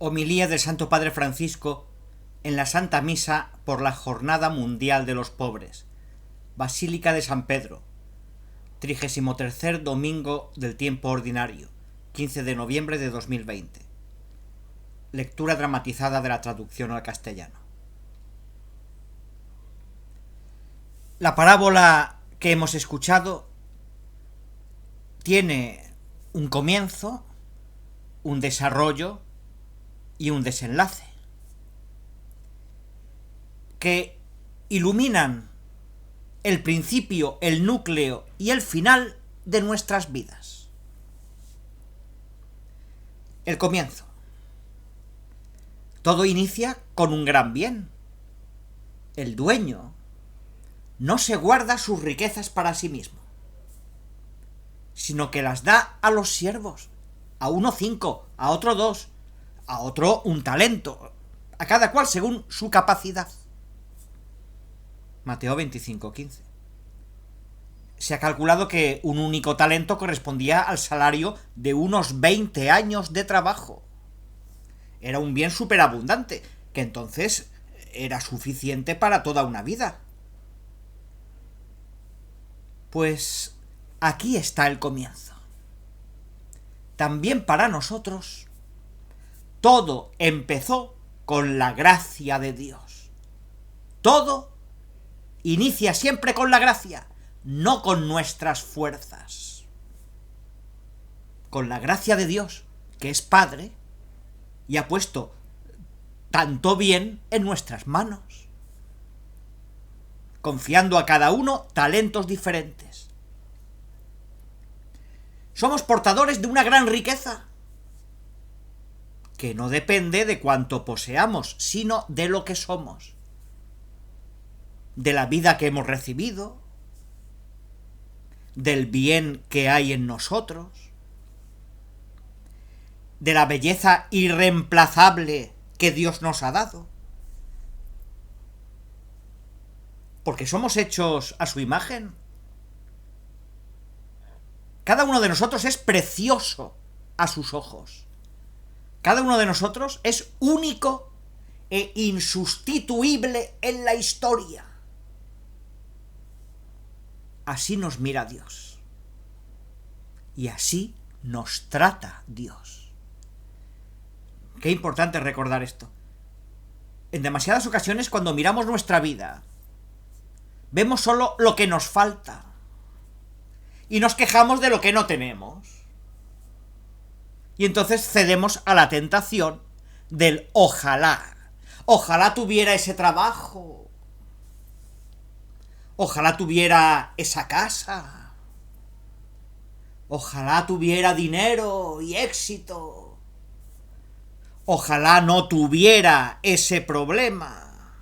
Homilía del Santo Padre Francisco en la Santa Misa por la Jornada Mundial de los Pobres, Basílica de San Pedro, 33º domingo del tiempo ordinario, 15 de noviembre de 2020. Lectura dramatizada de la traducción al castellano. La parábola que hemos escuchado tiene un comienzo, un desarrollo y un desenlace que iluminan el principio, el núcleo y el final de nuestras vidas. El comienzo. Todo inicia con un gran bien. El dueño no se guarda sus riquezas para sí mismo, sino que las da a los siervos, a uno 5, a otro 2, a otro un talento, a cada cual según su capacidad. Mateo 25:15. Se ha calculado que un único talento correspondía al salario de unos 20 años de trabajo. Era un bien superabundante, que entonces era suficiente para toda una vida. Pues aquí está el comienzo. También para nosotros, todo empezó con la gracia de Dios. Todo inicia siempre con la gracia, no con nuestras fuerzas. Con la gracia de Dios, que es Padre, y ha puesto tanto bien en nuestras manos, confiando a cada uno talentos diferentes. Somos portadores de una gran riqueza, que no depende de cuánto poseamos, sino de lo que somos, de la vida que hemos recibido, del bien que hay en nosotros, de la belleza irreemplazable que Dios nos ha dado, porque somos hechos a su imagen. Cada uno de nosotros es precioso a sus ojos. Cada uno de nosotros es único e insustituible en la historia. Así nos mira Dios. Y así nos trata Dios. Qué importante recordar esto. En demasiadas ocasiones, cuando miramos nuestra vida, vemos solo lo que nos falta. Y nos quejamos de lo que no tenemos. Y entonces cedemos a la tentación del ojalá. Ojalá tuviera ese trabajo. Ojalá tuviera esa casa. Ojalá tuviera dinero y éxito. Ojalá no tuviera ese problema.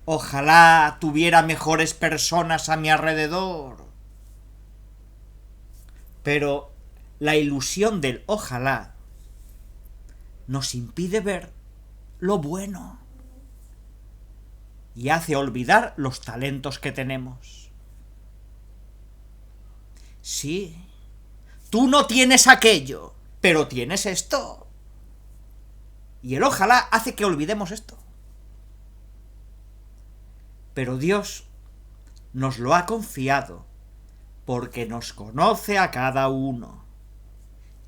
Ojalá tuviera mejores personas a mi alrededor. Pero la ilusión del ojalá nos impide ver lo bueno y hace olvidar los talentos que tenemos. Sí, tú no tienes aquello, pero tienes esto. Y el ojalá hace que olvidemos esto. Pero Dios nos lo ha confiado porque nos conoce a cada uno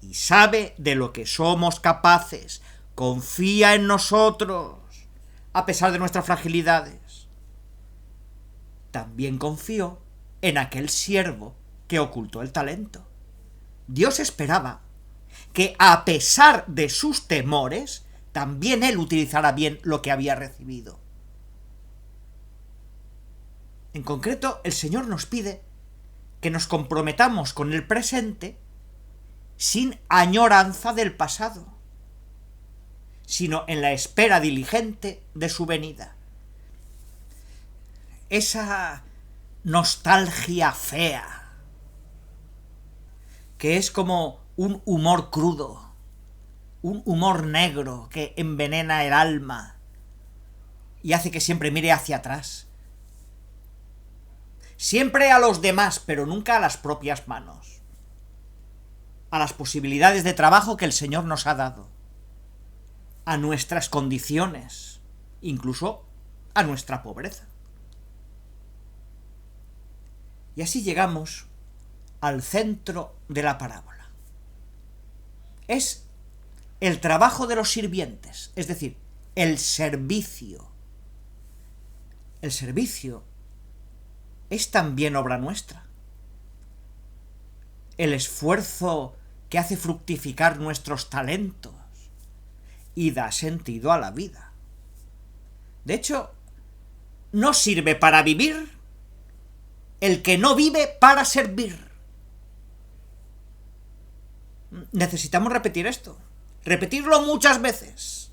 y sabe de lo que somos capaces. Confía en nosotros, a pesar de nuestras fragilidades. También confió en aquel siervo que ocultó el talento. Dios esperaba que, a pesar de sus temores, también él utilizara bien lo que había recibido. En concreto, el Señor nos pide que nos comprometamos con el presente sin añoranza del pasado, sino en la espera diligente de su venida. Esa nostalgia fea, que es como un humor crudo, un humor negro que envenena el alma y hace que siempre mire hacia atrás. Siempre a los demás, pero nunca a las propias manos. A las posibilidades de trabajo que el Señor nos ha dado. a nuestras condiciones, incluso a nuestra pobreza. Y así llegamos al centro de la parábola. Es el trabajo de los sirvientes, es decir, el servicio. El servicio es también obra nuestra. El esfuerzo que hace fructificar nuestros talentos y da sentido a la vida. De hecho, no sirve para vivir el que no vive para servir. Necesitamos repetir esto, repetirlo muchas veces.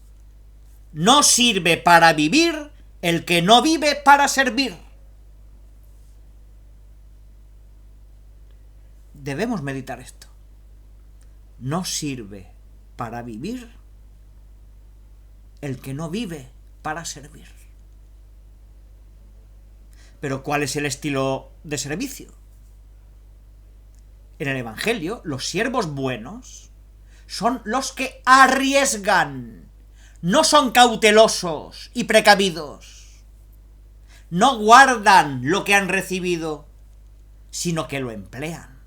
No sirve para vivir el que no vive para servir. Debemos meditar esto. No sirve para vivir el que no vive para servir. Pero ¿cuál es el estilo de servicio? En el Evangelio, los siervos buenos son los que arriesgan, no son cautelosos y precavidos, no guardan lo que han recibido, sino que lo emplean.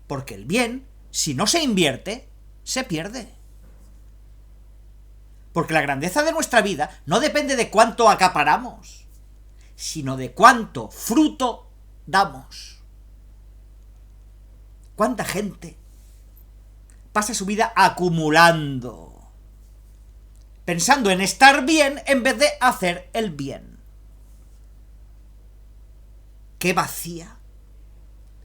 Porque el bien, si no se invierte, se pierde. Porque la grandeza de nuestra vida no depende de cuánto acaparamos, sino de cuánto fruto damos. ¿Cuánta gente pasa su vida acumulando, pensando en estar bien en vez de hacer el bien? ¡Qué vacía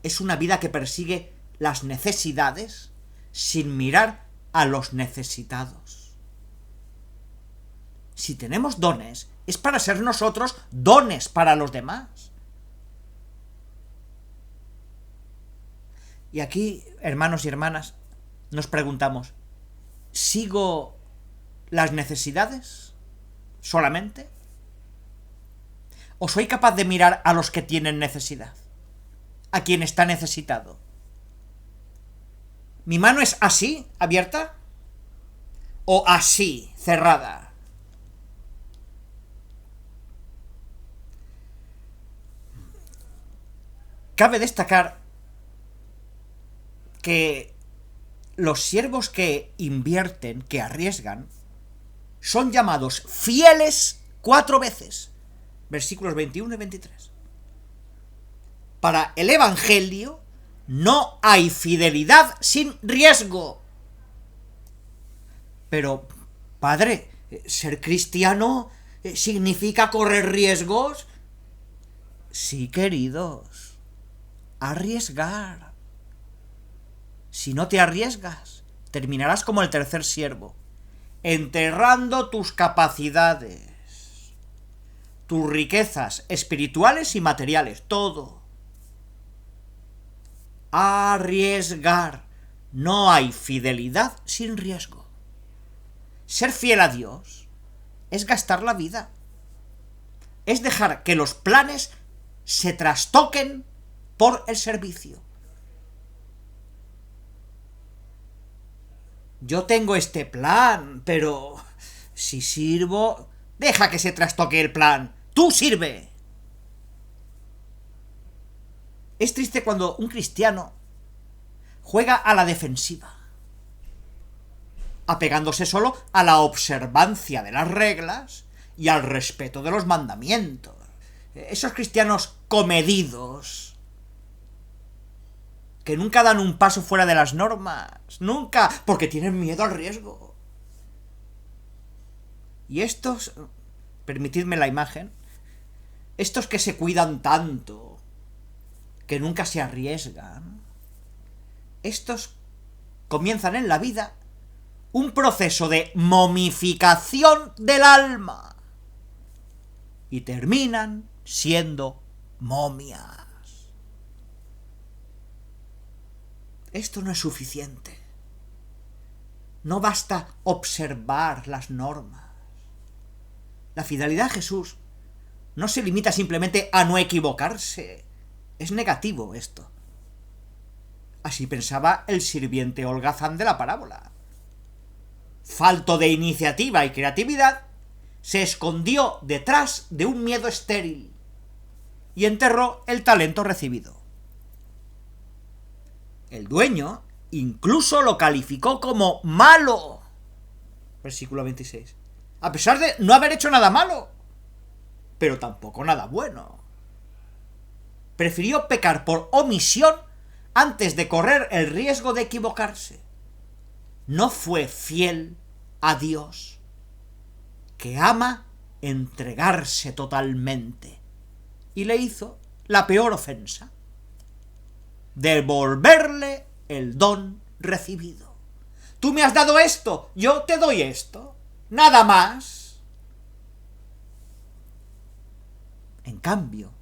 es una vida que persigue las necesidades sin mirar a los necesitados! Si tenemos dones, es para ser nosotros dones para los demás. Y aquí, hermanos y hermanas, nos preguntamos, ¿sigo las necesidades solamente? ¿O soy capaz de mirar a los que tienen necesidad? ¿A quien está necesitado? ¿Mi mano es así, abierta? ¿O así, cerrada? Cabe destacar que los siervos que invierten, que arriesgan, son llamados fieles 4 veces. Versículos 21 y 23. Para el Evangelio no hay fidelidad sin riesgo. Pero, padre, ¿ser cristiano significa correr riesgos? Sí, queridos, arriesgar. Si no te arriesgas, terminarás como el tercer siervo, enterrando tus capacidades, tus riquezas espirituales y materiales, todo. Arriesgar. No hay fidelidad sin riesgo. Ser fiel a Dios es gastar la vida. Es dejar que los planes se trastoquen por el servicio. Yo tengo este plan, pero si sirvo, deja que se trastoque el plan. ¡Tú sirve! Es triste cuando un cristiano juega a la defensiva, apegándose solo a la observancia de las reglas y al respeto de los mandamientos. Esos cristianos comedidos, que nunca dan un paso fuera de las normas, nunca, porque tienen miedo al riesgo. Y estos, permitidme la imagen, estos que se cuidan tanto, que nunca se arriesgan, estos comienzan en la vida un proceso de momificación del alma y terminan siendo momias. Esto no es suficiente. No basta observar las normas. La fidelidad a Jesús no se limita simplemente a no equivocarse. Es negativo esto. Así pensaba el sirviente holgazán de la parábola. falto de iniciativa y creatividad, se escondió detrás de un miedo estéril y enterró el talento recibido. El dueño incluso lo calificó como malo. Versículo 26. A pesar de no haber hecho nada malo, pero tampoco nada bueno. Prefirió pecar por omisión antes de correr el riesgo de equivocarse. No fue fiel a Dios, que ama entregarse totalmente, y le hizo la peor ofensa: devolverle el don recibido. Tú me has dado esto, yo te doy esto, nada más. En cambio,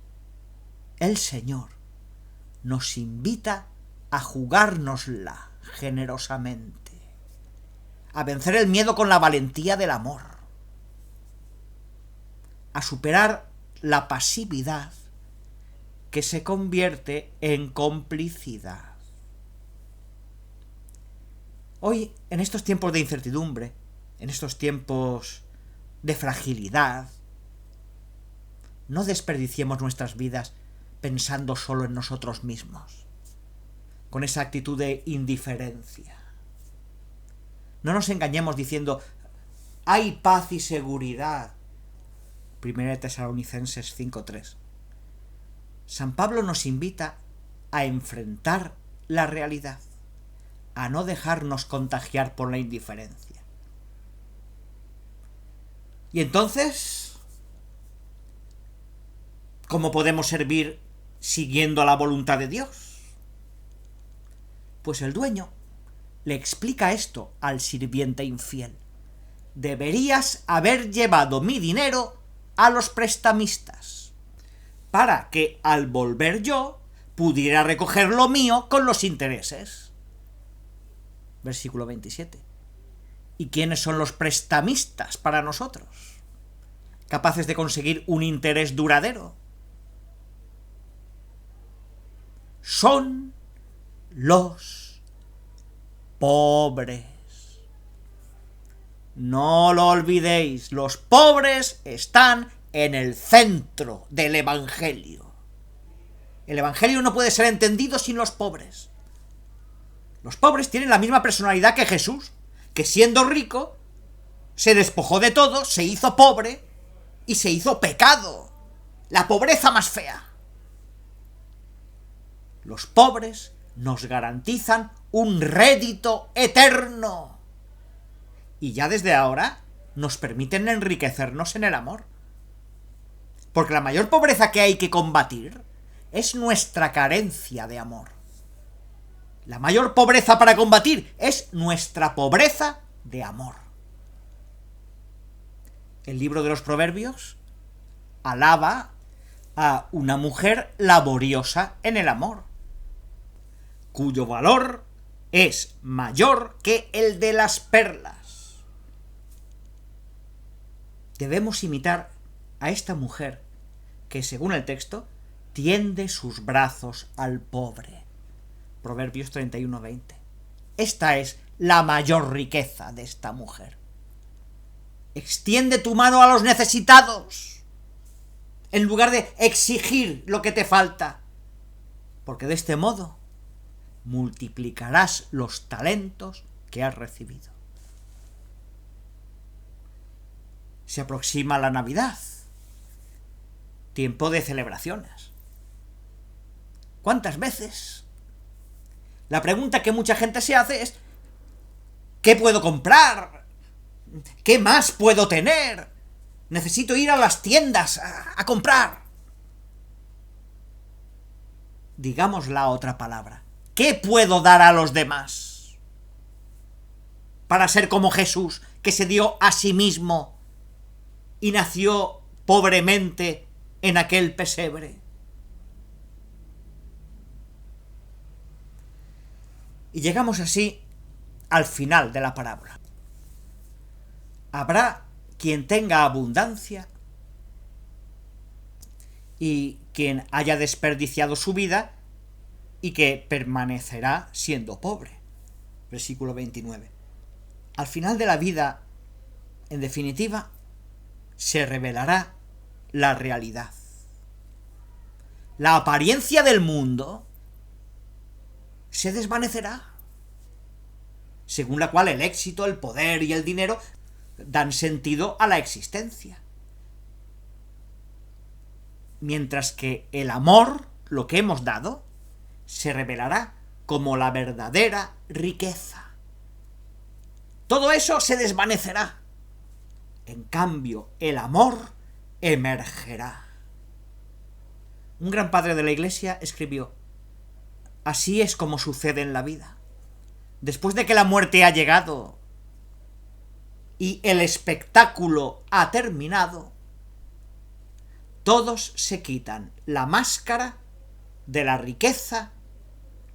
el Señor nos invita a jugárnosla generosamente, a vencer el miedo con la valentía del amor, a superar la pasividad que se convierte en complicidad. Hoy, en estos tiempos de incertidumbre, en estos tiempos de fragilidad, no desperdiciemos nuestras vidas pensando solo en nosotros mismos, con esa actitud de indiferencia. No nos engañemos diciendo: hay paz y seguridad. 1 Tesalonicenses 5:3. San Pablo nos invita a enfrentar la realidad, a no dejarnos contagiar por la indiferencia. Y entonces, ¿cómo podemos servir siguiendo la voluntad de Dios? Pues el dueño le explica esto al sirviente infiel: deberías haber llevado mi dinero a los prestamistas, para que al volver yo pudiera recoger lo mío con los intereses. Versículo 27. ¿Y quiénes son los prestamistas para nosotros, capaces de conseguir un interés duradero? Son los pobres. No lo olvidéis, los pobres están en el centro del Evangelio. El Evangelio no puede ser entendido sin los pobres. Los pobres tienen la misma personalidad que Jesús, que siendo rico, se despojó de todo, se hizo pobre y se hizo pecado. La pobreza más fea. Los pobres nos garantizan un rédito eterno. Y ya desde ahora nos permiten enriquecernos en el amor. Porque la mayor pobreza que hay que combatir es nuestra carencia de amor. La mayor pobreza para combatir es nuestra pobreza de amor. El libro de los Proverbios alaba a una mujer laboriosa en el amor, cuyo valor es mayor que el de las perlas. Debemos imitar a esta mujer que, según el texto, tiende sus brazos al pobre. Proverbios 31:20. Esta es la mayor riqueza de esta mujer. Extiende tu mano a los necesitados, en lugar de exigir lo que te falta, porque de este modo multiplicarás los talentos que has recibido. Se aproxima la Navidad, tiempo de celebraciones. ¿Cuántas veces? La pregunta que mucha gente se hace es: ¿qué puedo comprar? ¿Qué más puedo tener? Necesito ir a las tiendas a comprar. Digamos la otra palabra: ¿qué puedo dar a los demás para ser como Jesús, que se dio a sí mismo y nació pobremente en aquel pesebre? Y llegamos así al final de la parábola. Habrá quien tenga abundancia y quien haya desperdiciado su vida y que permanecerá siendo pobre. Versículo 29. Al final de la vida, en definitiva, se revelará la realidad. La apariencia del mundo se desvanecerá, según la cual el éxito, el poder y el dinero dan sentido a la existencia. Mientras que el amor, lo que hemos dado, se revelará como la verdadera riqueza. Todo eso se desvanecerá. En cambio, el amor emergerá. Un gran padre de la Iglesia escribió: así es como sucede en la vida. Después de que la muerte ha llegado y el espectáculo ha terminado, todos se quitan la máscara de la riqueza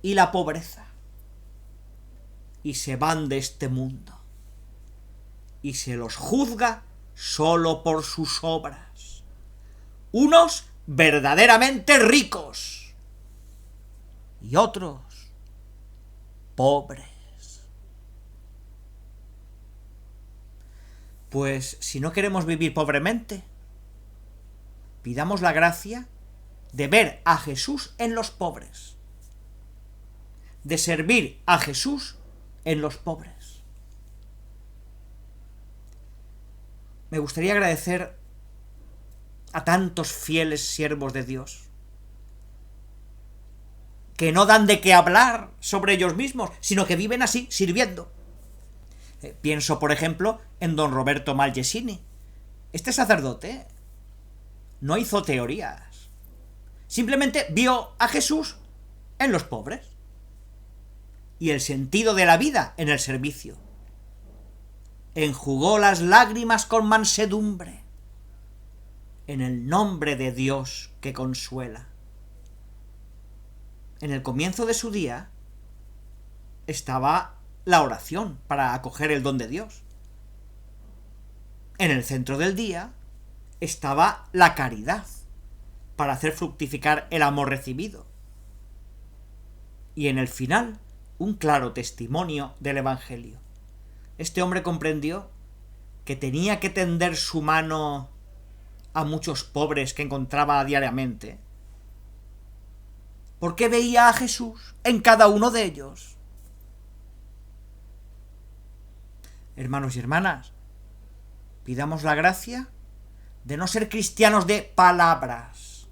y la pobreza y se van de este mundo y se los juzga solo por sus obras. Unos verdaderamente ricos y otros pobres. Pues si no queremos vivir pobremente, pidamos la gracia de ver a Jesús en los pobres, de servir a Jesús en los pobres. Me gustaría agradecer a tantos fieles siervos de Dios que no dan de qué hablar sobre ellos mismos, sino que viven así, sirviendo. Pienso, por ejemplo, en don Roberto Malgesini. Este sacerdote no hizo teorías. Simplemente vio a Jesús en los pobres y el sentido de la vida en el servicio. Enjugó las lágrimas con mansedumbre en el nombre de Dios que consuela. En el comienzo de su día estaba la oración para acoger el don de Dios. En el centro del día estaba la caridad para hacer fructificar el amor recibido. Y en el final, un claro testimonio del Evangelio. Este hombre comprendió que tenía que tender su mano a muchos pobres que encontraba diariamente, porque veía a Jesús en cada uno de ellos. Hermanos y hermanas, pidamos la gracia de no ser cristianos de palabras,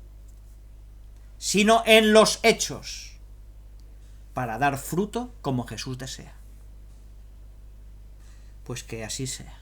sino en los hechos, para dar fruto como Jesús desea. Pues que así sea.